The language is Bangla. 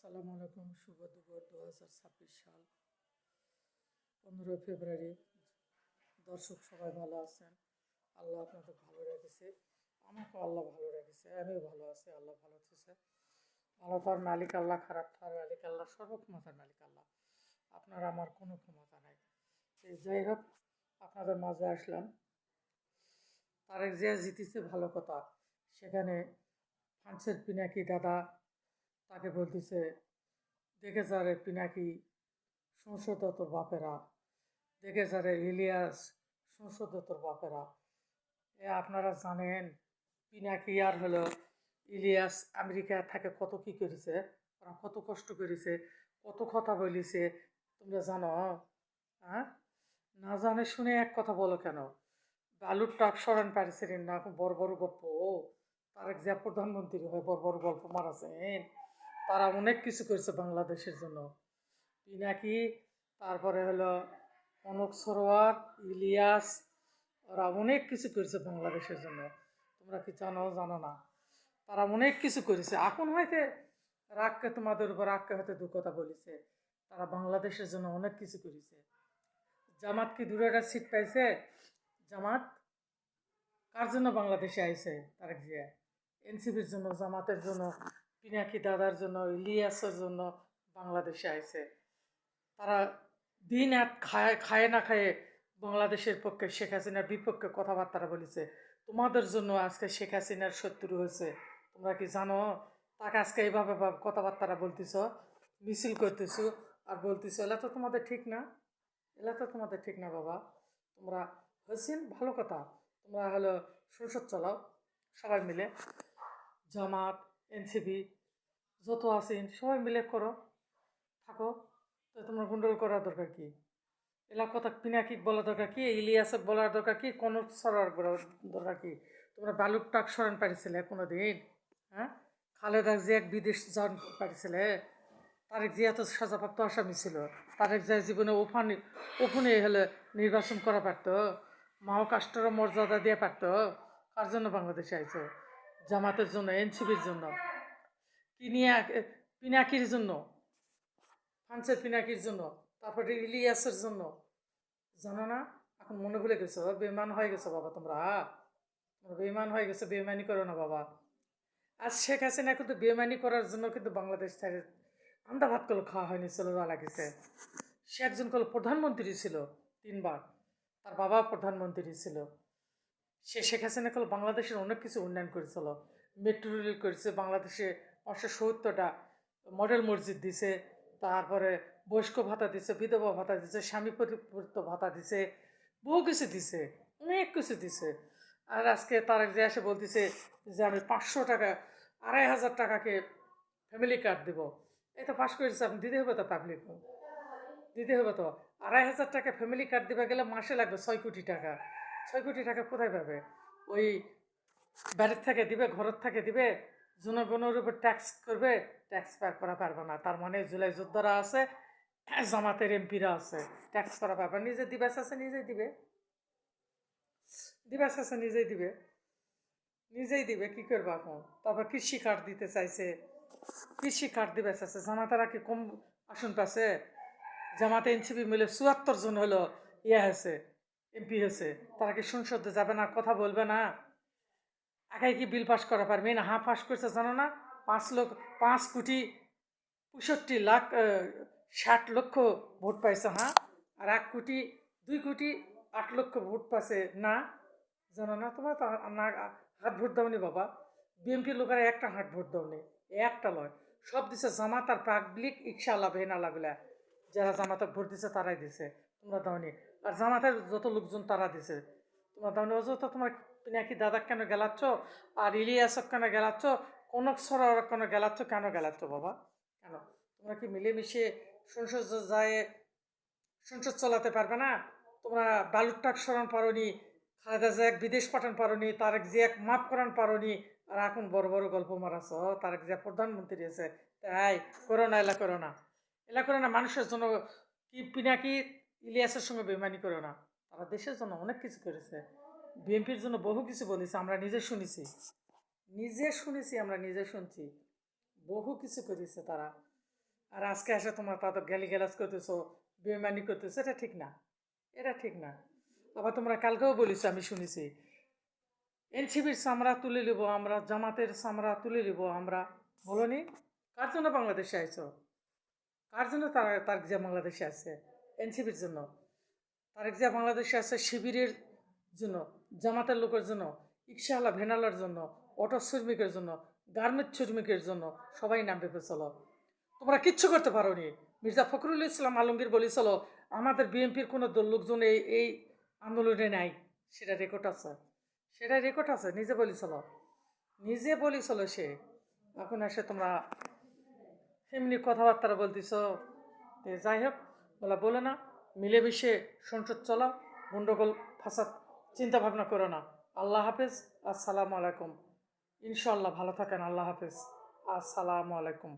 আসসালামু আলাইকুম। শুভ দুপুর 2026 সাল 15 ফেব্রুয়ারি। দর্শক সবাই ভালো আছেন? আল্লাহ আপনাদের ভালো রেখেছে, আমাকেও আল্লাহ ভালো রেখেছে, আমিও ভালো আছি। আল্লাহ ভালো থেছে। ভালো তার মালিক আল্লাহ, খারাপ তার মালিক আল্লাহ, সর্বক্ষমতার মালিক আল্লাহ। আপনার আমার কোনো ক্ষমতা নাই। যাই হোক, আপনাদের মাঝে আসলাম। তারেক জিয়া জিতেছে, ভালো কথা। সেখানে ফ্রান্সের পিনাকি দাদা তাকে বলতেছে, দেখে যারে পিনাকি সংসদ তোর বাপেরা, দেখে যারে ইলিয়াস সংসদ তোর বাপেরা। আপনারা জানেন পিনাকি আর হলো ইলিয়াস আমেরিকা থেকে কত কি করেছে, ওরা কত কষ্ট করেছে, কত কথা বলিছে, তোমরা জানো? হ্যাঁ, না জানে শুনে এক কথা বলো কেন? বালুর ট্রাক সরান পারিছিলেন না, বড় বড় গল্প। তারেক জিয়া প্রধানমন্ত্রী হয়ে বড় বড় গল্প মারাছেন। তারা অনেক কিছু করেছে বাংলাদেশের জন্য। পিনাকি, তারপরে হলো কনক সরোয়ার, ইলিয়াস, ওরা অনেক কিছু করেছে বাংলাদেশের জন্য। তোমরা কি জানো? জানো না? তারা অনেক কিছু করেছে। এখন হয়তো রাগকে তোমাদের উপর রাগকে হয়তো দু কথা বলেছে। তারা বাংলাদেশের জন্য অনেক কিছু করেছে। জামাত কি দূরের সিট পাইছে? জামাত কার জন্য বাংলাদেশে আইছে? তারেক জিয়া এনসিপির জন্য, জামাতের জন্য, পিনাকি দাদার জন্য, ইলিয়াসের জন্য বাংলাদেশে আইছে। তারা দিন এক খায় খায় না খায় বাংলাদেশের পক্ষে, শেখ হাসিনার বিপক্ষে কথাবার্তা বলেছে। তোমাদের জন্য আজকে শেখ হাসিনার শত্রু হয়েছে। তোমরা কি জানো? তাকে আজকে এইভাবে কথাবার্তা বলতেছ, মিছিল করতেছ আর বলতেছ, এলা তো তোমাদের ঠিক না, এলা তো তোমাদের ঠিক না বাবা। তোমরা হয়েছেন ভালো কথা, তোমরা হলো সংসদ চালাও সবাই মিলে, জামাত, এনসিপি যত আছেন সবাই মিলে করো, থাকো। তো তোমার গন্ডগোল করার দরকার কি? এলাকা পিনাকি বলা দরকার কি? ইলিয়াসক বলার দরকার কি? কনক সরার বলার দরকার কি? তোমরা বালুর টাক সরান পারিছিলে কোনো দিন? হ্যাঁ, খালেদা জিয়া বিদেশ যান পারিছিলে? তারেক জিয়া তো সাজাপ্রাপ্ত আসামি ছিল। তারেক জিয়া জীবনে ওখানে হলে নির্বাচন করা পারত, মহাকাষ্ট্র মর্যাদা দিয়ে পারত। কার জন্য বাংলাদেশে আইছো? জামাতের জন্য, এনসিপির জন্য, পিনাকির জন্য, ফ্রান্সের পিনাকির জন্য, তারপরে ইলিয়াসের জন্য। জানো না? এখন মনে ভুলে গেছো? বেমান হয়ে গেছো বাবা তোমরা। বেমান হয়ে গেছো, বেমানি করো না বাবা। আর শেখ হাসিনা কিন্তু বেমানি করার জন্য কিন্তু বাংলাদেশ থেকে আন্দা ভাত কল খাওয়া হয়নি, চলে যাওয়া লাগেছে। সে একজন কল প্রধানমন্ত্রী ছিল 3বার, তার বাবা প্রধানমন্ত্রী ছিল। সে শেখ হাসিনা কল বাংলাদেশের অনেক কিছু উন্নয়ন করেছিল। মেট্রো রেল করেছে, বাংলাদেশে 570টা মডেল মসজিদ দিছে, তারপরে বয়স্ক ভাতা দিছে, বিধবা ভাতা দিছে, স্বামী পরিপূর্ত ভাতা দিছে, বহু কিছু দিছে, অনেক কিছু দিছে। আর আজকে তারেক যে এসে বলতেছে যে আমি 500 টাকা, 2500 টাকাকে ফ্যামিলি কার্ড দেব। এই তো পাশ করেছে, আপনি দিতে হবে তো, পাবলিক দিতে হবে তো। 2500 টাকা ফ্যামিলি কার্ড দেবে গেলে মাসে লাগবে 6 কোটি টাকা। 6 কোটি টাকা কোথায় পাবে? ওই বাড়ির থেকে দিবে, ঘরের থেকে দিবে, জনগণের উপর ট্যাক্স করবে, ট্যাক্স করা পারবে না। তার মানে জুলাই যোদ্ধারা আছে, জামাতের এমপিরা আছে, ট্যাক্স করা পারবে। নিজে দিবাস আছে, নিজেই দিবে, দিবাস আছে নিজেই দিবে, নিজেই দিবে। কি করবে এখন? তারপর কৃষি কার্ড দিতে চাইছে, কৃষি কার্ড দিবে চাইছে। জামাতারা কি কম আসন পাচ্ছে? জামাতে এনসিপি মিলে 74 জন হলো হয়েছে, এমপি হয়েছে। তারা কি সংসদে যাবে না, কথা বলবে না? একাই কি বিল পাস করা পারবে না? পাস করছে জানো না? 5,65,60,00,000 60 লক্ষ ভোট পাইছে। আর 1,02,08,00,000 ভোট পাইছে না? জানো না? তোমার তো না, হাত ভোট দাওনি বাবা। বিএনপির লোকেরা একটা হাত ভোট দাওনি, একটা লয়, সব দিছে জামাত আর পাবলিক ইচ্ছা লাভ না লাগলে। যারা জামাতে ভোট দিছে তারাই দিছে, তোমরা দাওনি। আর জামাতের যত লোকজন তারা দিছে, তোমরা দাওনি। অযথা তোমার পিনাকি দাদা কেন গেলাচ্ছ, আর ইলিয়াসক কেন গেলাচ্ছ, কনক সরার কেন গেলাচ্ছ? কেন গেলাচ্ছ বাবা? কেন? তোমরা কি মিলেমিশে সংসদ যায় সংসদ চালাতে পারবে না? তোমরা বালুর টাক সরান পারোনি, খালেদা জিয়াক বিদেশ পাঠান পারোনি, তারেক জিয়াক মাফ করান পারোনি, আর এখন বড় বড় গল্প মারাছ। তারেক জিয়া প্রধানমন্ত্রী আছে, তাই করো না, এলা করো না, এলা করো না। মানুষের জন্য কি পিনাকি ইলিয়াসের সঙ্গে বেমানি করো না। তারা দেশের জন্য অনেক কিছু করেছে, বিএনপির জন্য বহু কিছু বলেছে, আমরা নিজে শুনেছি, আমরা নিজে শুনছি, বহু কিছু করেছে তারা। আর আজকে এসে তোমরা তাদের গালিগালাজ করতেছো, বেইমানি করতেছো, এটা ঠিক না, এটা ঠিক না। আবার তোমরা কালকেও বলেছো, আমি শুনেছি, এনসিপির চামড়া তুলে নিব আমরা, জামাতের চামড়া তুলে নিব আমরা, বলোনি? কার জন্য বাংলাদেশে আইছো? কার জন্য তারেক জিয়া বাংলাদেশে আছে? এনসিপির জন্য। তারেক জিয়া বাংলাদেশে আছে শিবিরের জন্য, জামাতের লোকের জন্য, রিক্সাওয়ালা ভ্যানালার জন্য, অটো শ্রমিকের জন্য, গার্মেন্টস শ্রমিকের জন্য, সবাই নাম ভেবে চলো। তোমরা কিচ্ছু করতে পারো নি। মির্জা ফখরুল ইসলাম আলমগীর বলেছিল আমাদের বিএনপির কোনো লোকজন এই আন্দোলনে নাই, সেটা রেকর্ড আছে, সেটা রেকর্ড আছে, নিজে বলেছিল, নিজে বলেছিল সে। এখন এসে তোমরা এমনি কথাবার্তা বলতেছ। যাই হোক, বলে না, মিলেমিশে সংসদ চলাও, গন্ডগোল ফাসাদ চিন্তা ভাবনা করো না। আল্লাহ হাফেজ, আসসালামু আলাইকুম। ইনশাল্লাহ ভালো থাকেন, আল্লাহ হাফেজ, আসসালামু আলাইকুম।